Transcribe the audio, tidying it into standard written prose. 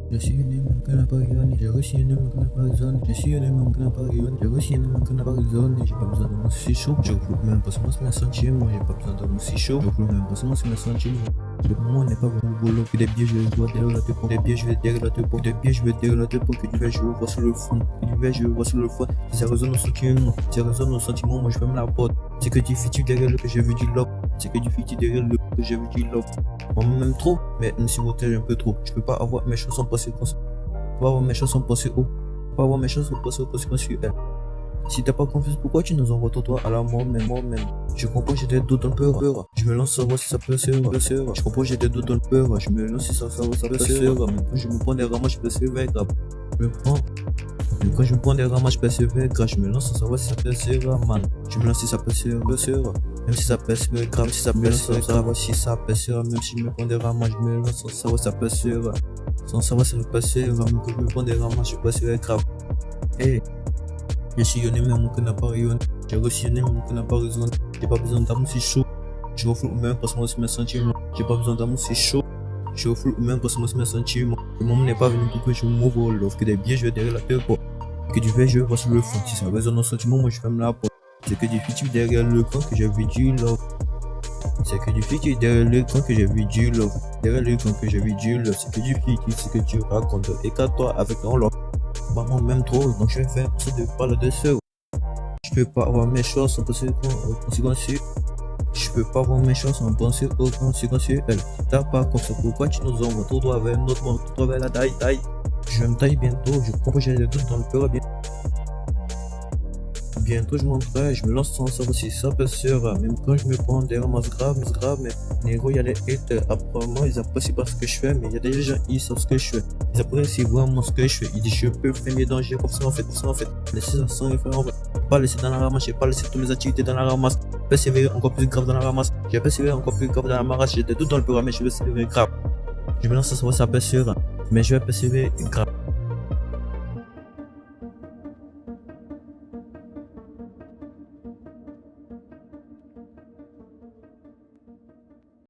Je suis né mon canaparion, j'ai reçu une mon canaparion, je suis né mon canaparion, j'ai reçu une mon canaparion, j'ai pas besoin de mon si chaud, je roule même pas seulement sur mes centimes, moi j'ai pas besoin de mon si chaud, je roule même pas seulement sur mes centimes. Le moment n'est pas vraiment boulot, que des pieds je dois derrière la tête, des pieds je vais derrière la tête, des pieds je vais derrière la tête, que du verre je vois sur le fond, que du verre je vois sur le fond, si ça résonne au sentiment, si ça résonne au sentiment, moi je ferme la porte, c'est que du futur derrière le que j'ai vu du lock, c'est que du futur derrière le que j'ai vu du lock. Moi même trop, mais même si vous un peu trop, je peux pas avoir mes choses sans conséquence, pas avoir mes choses sans penser haut, pas avoir mes choses sans penser aux conséquences sur elle. Si t'as pas confiance, pourquoi tu nous envoies toi à la mort même, Je comprends, j'ai des doutes dans le peur. Je me lance savoir si ça peut se Je comprends, j'ai des doutes dans le peur. Je me lance si ça peut se même quand je me prends des ramages, je persévère grave. Quand je me prends des ramages, je persévère grave. Je me lance sans savoir si ça peut se man. Je me lance si ça peut se même si ça persévère grave, si ça peut se grave, si ça peut se même si je me prends des ramages, je me lance sans savoir si ça peut se sans savoir si ça peut se même quand je me prends des ramages, je persévère grave. Hey. J'ai sillonné même mon canaparion, j'ai re-sillonné mon canaparion, j'ai pas besoin d'amour si chaud, je reflète même parce que moi c'est mes sentiments, j'ai pas besoin d'amour si chaud, je reflète même parce que moi c'est mes sentiments, le moment n'est pas venu pour que je m'ouvre l'offre, que des billets je vais derrière la tête, que du verre je vais voir sur le fond, si ça résonne au sentiment, moi je ferme la porte, c'est que du futur derrière le camp que j'ai vu du love, c'est que du futur derrière le camp que j'ai vu du love, derrière le camp que j'ai vu du love, c'est que du futur, c'est que tu racontes, écarte-toi avec un love. Maman même trop, donc je vais faire ça de parler de ça. Je peux pas avoir mes choses sans penser aux conséquences. Je peux pas avoir mes choses sans penser aux conséquences. Elle, t'as pas confiance, pourquoi tu nous envoies tout droit vers notre monde, tout droit vers la taille. Je vais me tailler bientôt, je comprends que j'ai des doutes dans le cœur. Bientôt je m'entraîne, je me lance sans savoir si ça peut se faire. Même quand je me prends des ramasses graves, mais Nero y'a les haters. Apparemment ils apprécient pas ce que je fais, mais y'a des gens ils savent ce que je fais. Ils apprécient vraiment ce que je fais. Ils disent je peux faire mes dangers comme ça en fait. Laissez ça sans faire en fait. Pas laisser dans la ramasse, j'ai pas laissé toutes mes activités dans la ramasse. Persévérer encore plus grave dans la ramasse. J'ai persévéré encore plus grave dans la ramasse. J'ai des doutes dans le programme, mais je vais persévérer grave. Je me lance sans savoir si ça peut se faire, mais je vais persévérer grave.